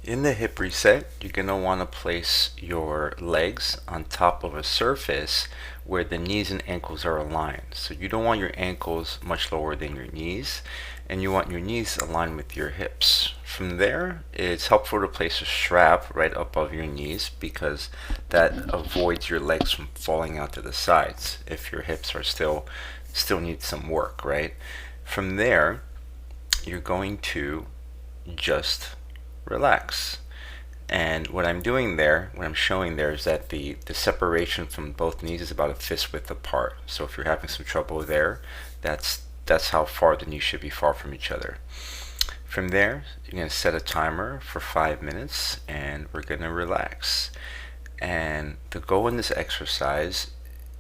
In the hip reset, you're going to want to place your legs on top of a surface where the knees and ankles are aligned. So you don't want your ankles much lower than your knees, and you want your knees aligned with your hips. From there, it's helpful to place a strap right above your knees because that avoids your legs from falling out to the sides if your hips are still need some work, right? From there, you're going to just relax. And what I'm doing there, what I'm showing there is that the separation from both knees is about a fist width apart. So if you're having some trouble there, that's how far the knees should be far from each other. From there, you're going to set a timer for 5 minutes and we're going to relax. And the goal in this exercise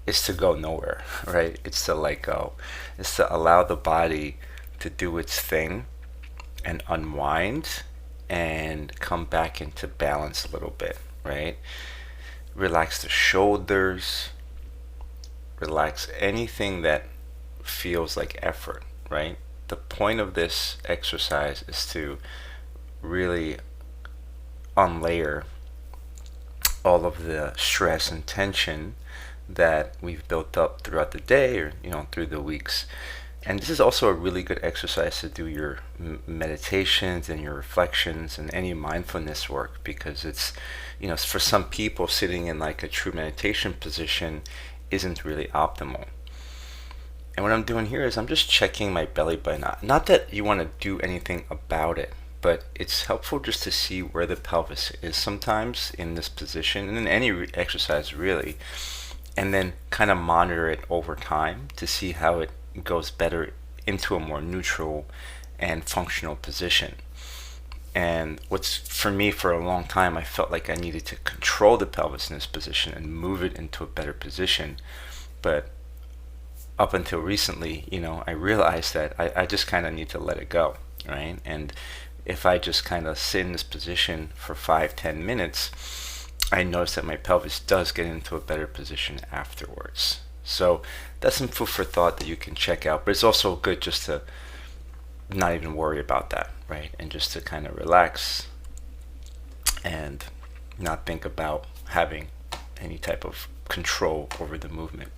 is to go nowhere, right? It's to let go. It's to allow the body to do its thing and unwind and come back into balance a little bit, right? Relax the shoulders, relax anything that feels like effort, right? The point of this exercise is to really unlayer all of the stress and tension that we've built up throughout the day or through the weeks. And this is also a really good exercise to do your meditations and your reflections and any mindfulness work because it's, for some people sitting in like a true meditation position isn't really optimal. And what I'm doing here is I'm just checking my belly button. Not that you want to do anything about it, but it's helpful just to see where the pelvis is sometimes in this position and in any exercise really, and then kind of monitor it over time to see how it goes better into a more neutral and functional position. And what's for me for a long time, I felt like I needed to control the pelvis in this position and move it into a better position. But up until recently, I realized that I just kind of need to let it go, right? And if I just kind of sit in this position for 5-10 minutes, I notice that my pelvis does get into a better position afterwards. So that's some food for thought that you can check out, but it's also good just to not even worry about that, right? And just to kind of relax and not think about having any type of control over the movement.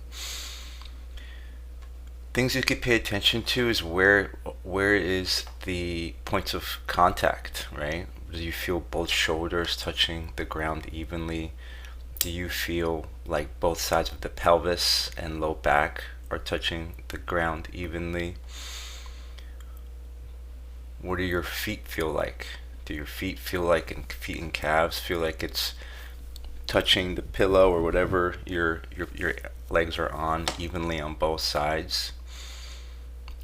Things you could pay attention to is where is the points of contact, right? Do you feel both shoulders touching the ground evenly? Do you feel like both sides of the pelvis and low back are touching the ground evenly? What do your feet feel like? Do your feet feel like, and feet and calves feel like it's touching the pillow or whatever your legs are on evenly on both sides?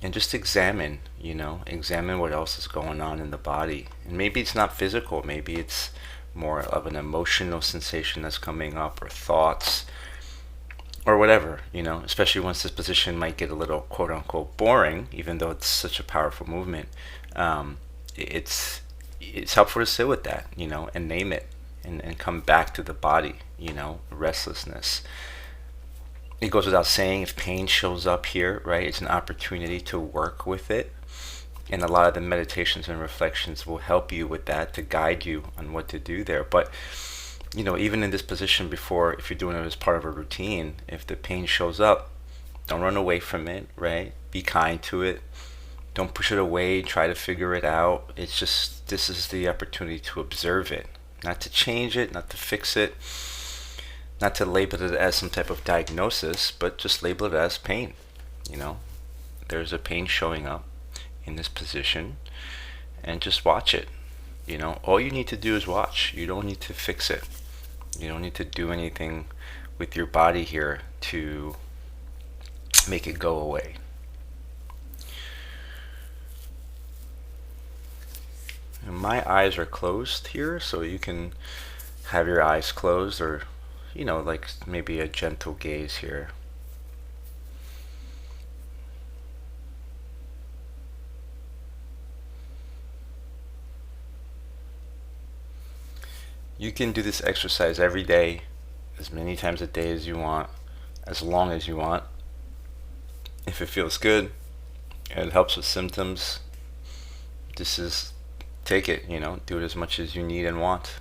And just examine what else is going on in the body. And maybe it's not physical, maybe it's more of an emotional sensation that's coming up or thoughts or whatever, especially once this position might get a little quote unquote boring, even though it's such a powerful movement. It's helpful to sit with that, and name it and come back to the body, restlessness. It goes without saying, if pain shows up here, right, it's an opportunity to work with it. And a lot of the meditations and reflections will help you with that to guide you on what to do there. But, even in this position before, if you're doing it as part of a routine, if the pain shows up, don't run away from it, right? Be kind to it. Don't push it away, try to figure it out. It's just, this is the opportunity to observe it. Not to change it, not to fix it, not to label it as some type of diagnosis, but just label it as pain. There's a pain showing up in this position and just watch it. All you need to do is watch. You don't need to fix it. You don't need to do anything with your body here to make it go away. And my eyes are closed here, so you can have your eyes closed or like maybe a gentle gaze here. You can do this exercise every day, as many times a day as you want, as long as you want. If it feels good and it helps with symptoms, this is take it, do it as much as you need and want.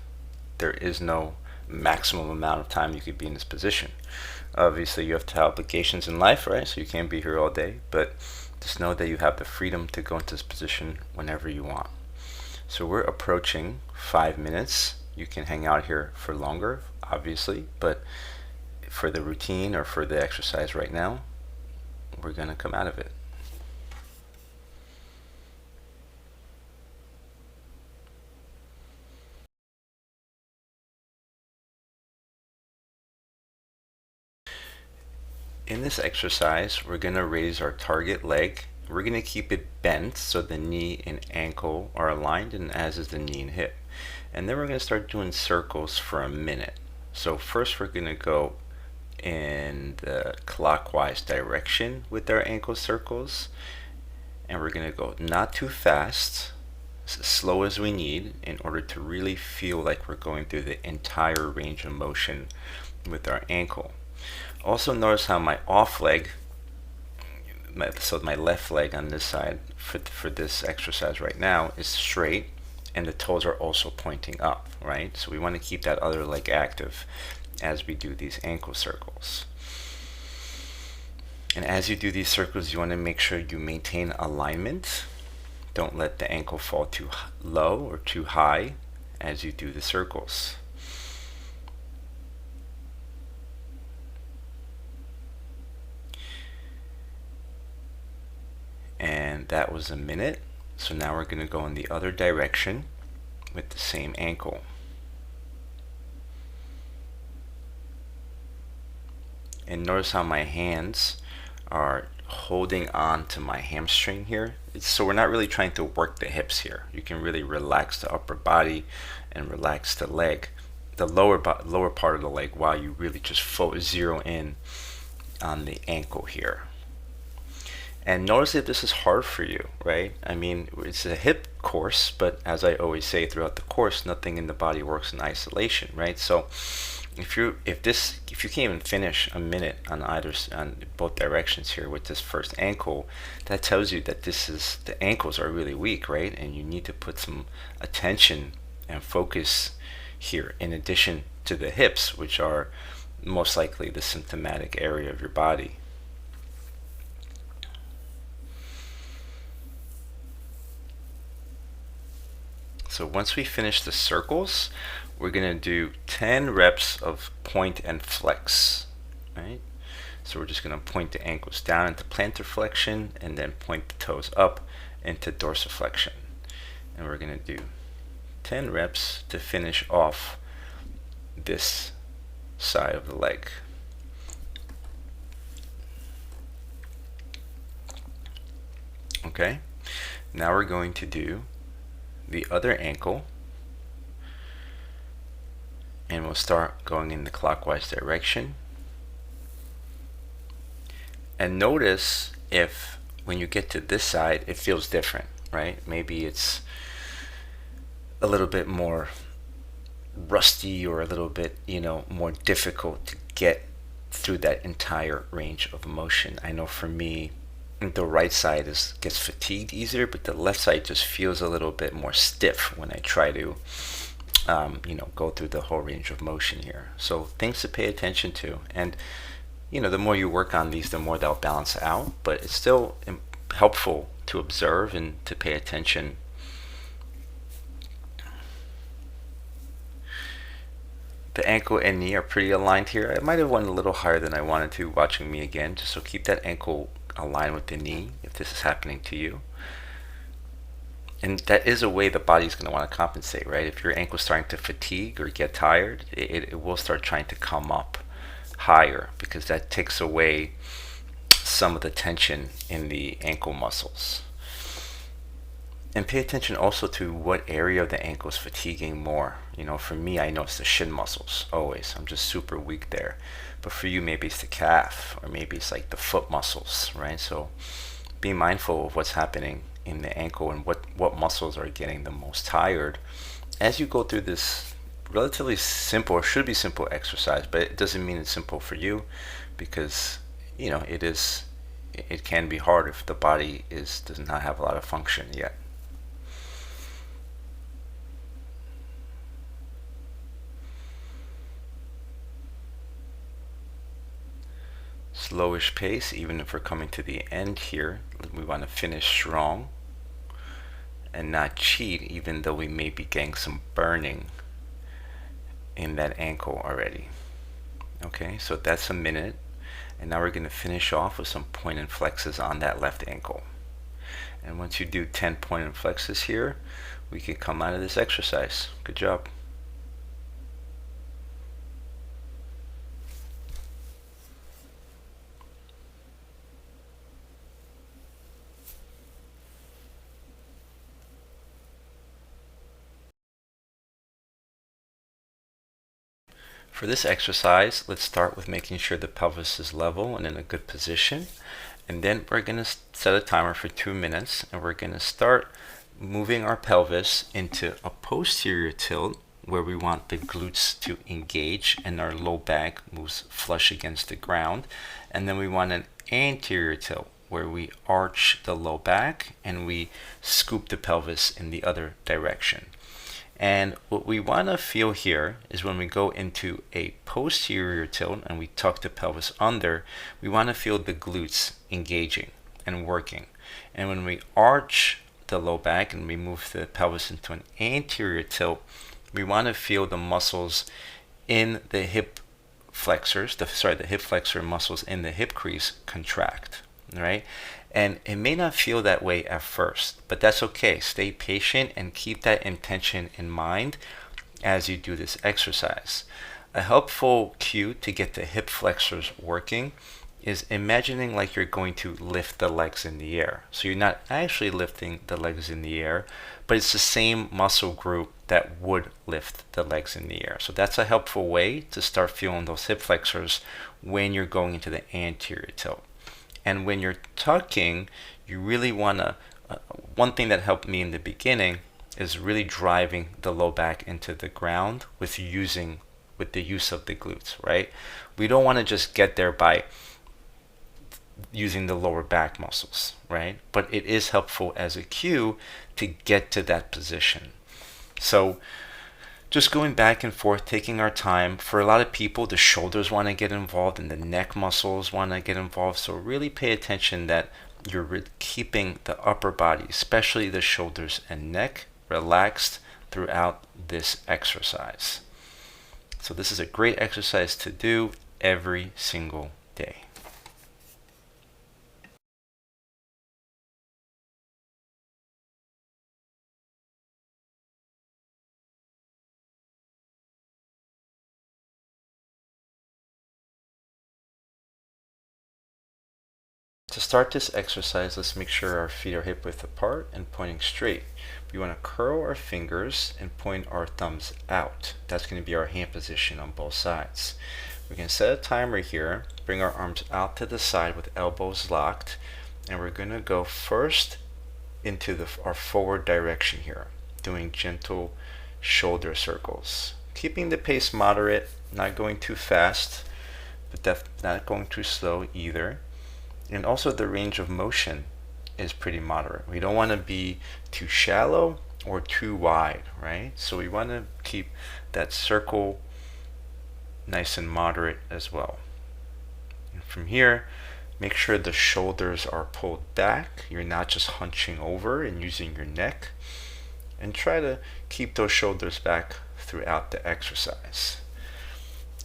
There is no maximum amount of time you could be in this position. Obviously, you have to have obligations in life, right? So you can't be here all day, but just know that you have the freedom to go into this position whenever you want. So we're approaching 5 minutes. You can hang out here for longer, obviously, but for the routine or for the exercise right now, we're going to come out of it. In this exercise, we're going to raise our target leg. We're going to keep it bent so the knee and ankle are aligned, and as is the knee and hip. And then we're going to start doing circles for a minute. So first we're going to go in the clockwise direction with our ankle circles, and we're going to go not too fast, as slow as we need in order to really feel like we're going through the entire range of motion with our ankle. Also notice how my off leg, so my left leg on this side for this exercise right now is straight, and the toes are also pointing up, right? So we want to keep that other leg active as we do these ankle circles. And as you do these circles, you want to make sure you maintain alignment. Don't let the ankle fall too low or too high as you do the circles. And that was a minute. So now we're going to go in the other direction with the same ankle. And notice how my hands are holding on to my hamstring here. So we're not really trying to work the hips here. You can really relax the upper body and relax the leg, the lower part of the leg, while you really just zero in on the ankle here. And notice if this is hard for you, right? I mean, it's a hip course, but as I always say throughout the course, nothing in the body works in isolation, right? So if you can't even finish a minute on both directions here with this first ankle, that tells you that the ankles are really weak, right? And you need to put some attention and focus here, in addition to the hips, which are most likely the symptomatic area of your body. So once we finish the circles, we're going to do 10 reps of point and flex, right? So we're just going to point the ankles down into plantar flexion and then point the toes up into dorsiflexion. And we're going to do 10 reps to finish off this side of the leg. Okay, now we're going to do the other ankle, and we'll start going in the clockwise direction. And notice if when you get to this side it feels different, right? Maybe it's a little bit more rusty or a little bit more difficult to get through that entire range of motion. I know for me, the right side gets fatigued easier, but the left side just feels a little bit more stiff when I try to go through the whole range of motion here. So things to pay attention to, and the more you work on these, the more they'll balance out, but it's still helpful to observe and to pay attention. The ankle and knee are pretty aligned here. I might have went a little higher than I wanted to watching me again, just so keep that ankle aligned with the knee if this is happening to you. And that is a way the body's going to want to compensate, right? If your ankle's starting to fatigue or get tired, it will start trying to come up higher, because that takes away some of the tension in the ankle muscles. And pay attention also to what area of the ankle is fatiguing more. For me, I know it's the shin muscles always. I'm just super weak there. But for you, maybe it's the calf, or maybe it's like the foot muscles, right? So be mindful of what's happening in the ankle and what muscles are getting the most tired as you go through this relatively simple, or should be simple, exercise. But it doesn't mean it's simple for you, because it can be hard if the body does not have a lot of function yet. slowish pace. Even if we're coming to the end here, we want to finish strong and not cheat, even though we may be getting some burning in that ankle already. Okay, so that's a minute. And now we're going to finish off with some point and flexes on that left ankle. And once you do 10 point and flexes here, we can come out of this exercise. Good job. For this exercise, let's start with making sure the pelvis is level and in a good position. And then we're going to set a timer for 2 minutes, and we're going to start moving our pelvis into a posterior tilt where we want the glutes to engage and our low back moves flush against the ground. And then we want an anterior tilt where we arch the low back and we scoop the pelvis in the other direction. And what we want to feel here is when we go into a posterior tilt and we tuck the pelvis under, we want to feel the glutes engaging and working. And when we arch the low back and we move the pelvis into an anterior tilt, we want to feel the muscles in the hip flexors, the hip flexor muscles in the hip crease contract, right? And it may not feel that way at first, but that's okay. Stay patient and keep that intention in mind as you do this exercise. A helpful cue to get the hip flexors working is imagining like you're going to lift the legs in the air. So you're not actually lifting the legs in the air, but it's the same muscle group that would lift the legs in the air. So that's a helpful way to start feeling those hip flexors when you're going into the anterior tilt. And when you're tucking, you really want to, one thing that helped me in the beginning is really driving the low back into the ground with the use of the glutes, right? We don't want to just get there by using the lower back muscles, right? But it is helpful as a cue to get to that position. So just going back and forth, taking our time. For a lot of people, the shoulders want to get involved and the neck muscles want to get involved. So really pay attention that you're keeping the upper body, especially the shoulders and neck, relaxed throughout this exercise. So this is a great exercise to do every single day. To start this exercise, let's make sure our feet are hip width apart and pointing straight. We want to curl our fingers and point our thumbs out. That's going to be our hand position on both sides. We can set a timer here, bring our arms out to the side with elbows locked, and we're going to go first into our forward direction here, doing gentle shoulder circles. Keeping the pace moderate, not going too fast, but not going too slow either. And also the range of motion is pretty moderate. We don't want to be too shallow or too wide, right? So we want to keep that circle nice and moderate as well. And from here, make sure the shoulders are pulled back. You're not just hunching over and using your neck. And try to keep those shoulders back throughout the exercise.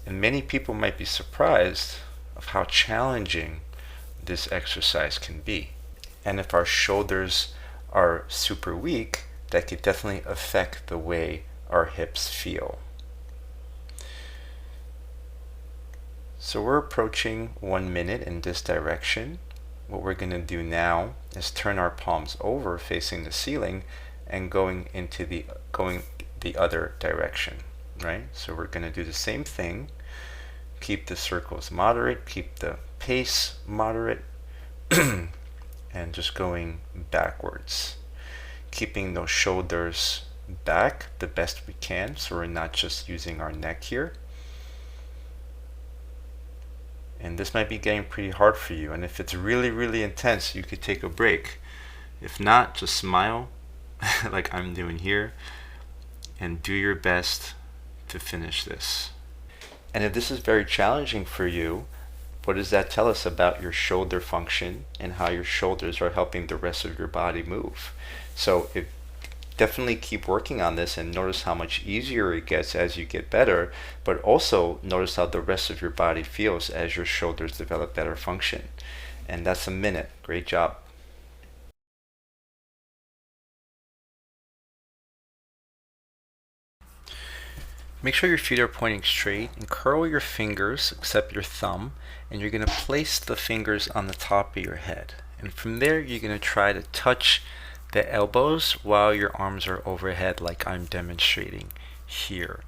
And many people might be surprised of how challenging this exercise can be. And if our shoulders are super weak, that could definitely affect the way our hips feel. So we're approaching 1 minute in this direction. What we're going to do now is turn our palms over facing the ceiling and going the other direction, right? So we're going to do the same thing. Keep the circles moderate, keep the pace moderate, and just going backwards. Keeping those shoulders back the best we can, so we're not just using our neck here. And this might be getting pretty hard for you, and if it's really, really intense, you could take a break. If not, just smile like I'm doing here and do your best to finish this. And if this is very challenging for you, what does that tell us about your shoulder function and how your shoulders are helping the rest of your body move? So if definitely keep working on this and notice how much easier it gets as you get better, but also notice how the rest of your body feels as your shoulders develop better function. And that's a minute. Great job. Make sure your feet are pointing straight and curl your fingers except your thumb, and you're going to place the fingers on the top of your head. And from there you're going to try to touch the elbows while your arms are overhead like I'm demonstrating here.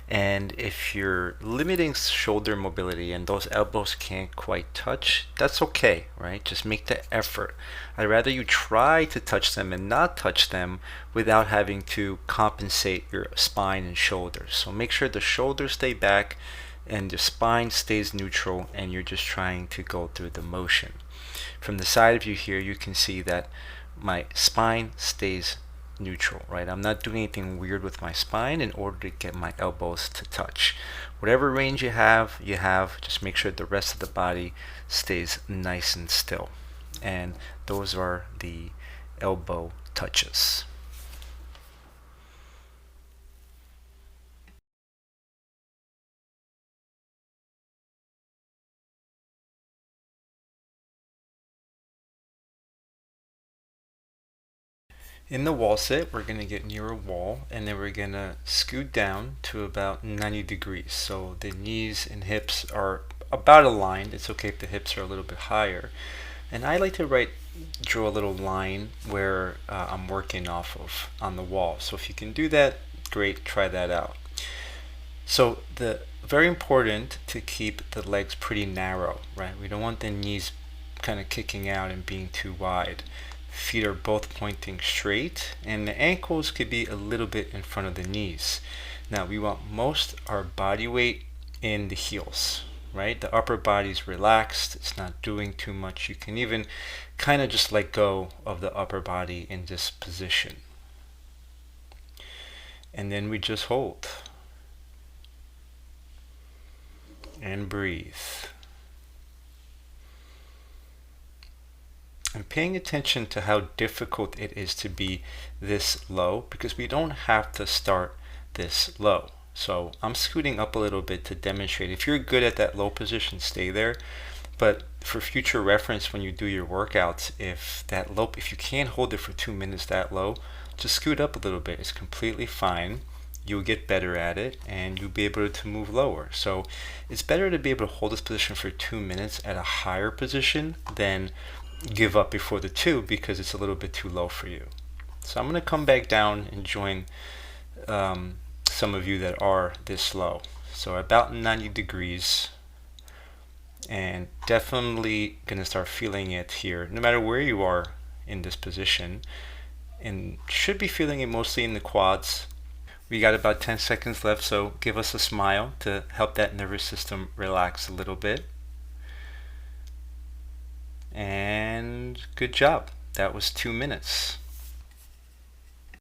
And if you're limiting shoulder mobility and those elbows can't quite touch, that's okay, right? Just make the effort. I'd rather you try to touch them and not touch them without having to compensate your spine and shoulders. So make sure the shoulders stay back and the spine stays neutral, and you're just trying to go through the motion. From the side of you here, you can see that my spine stays neutral, right? I'm not doing anything weird with my spine in order to get my elbows to touch. Whatever range you have, just make sure the rest of the body stays nice and still. And those are the elbow touches. In the wall sit, we're going to get near a wall, and then we're going to scoot down to about 90 degrees. So the knees and hips are about aligned. It's okay if the hips are a little bit higher. And I like to draw a little line where I'm working off of on the wall. So if you can do that, great, try that out. So very important to keep the legs pretty narrow, right? We don't want the knees kind of kicking out and being too wide. Feet are both pointing straight, and the ankles could be a little bit in front of the knees. Now we want most our body weight in the heels, right? The upper body's relaxed, it's not doing too much. You can even kind of just let go of the upper body in this position. And then we just hold and breathe. And paying attention to how difficult it is to be this low, because we don't have to start this low. So I'm scooting up a little bit to demonstrate. If you're good at that low position, stay there. But for future reference, when you do your workouts, if you can't hold it for 2 minutes that low, just scoot up a little bit. It's completely fine. You'll get better at it, and you'll be able to move lower. So it's better to be able to hold this position for 2 minutes at a higher position than give up before the 2 because it's a little bit too low for you. So I'm going to come back down and join some of you that are this low. So about 90 degrees, and definitely going to start feeling it here no matter where you are in this position, and should be feeling it mostly in the quads. We got about 10 seconds left, so give us a smile to help that nervous system relax a little bit. And good job. That was 2 minutes.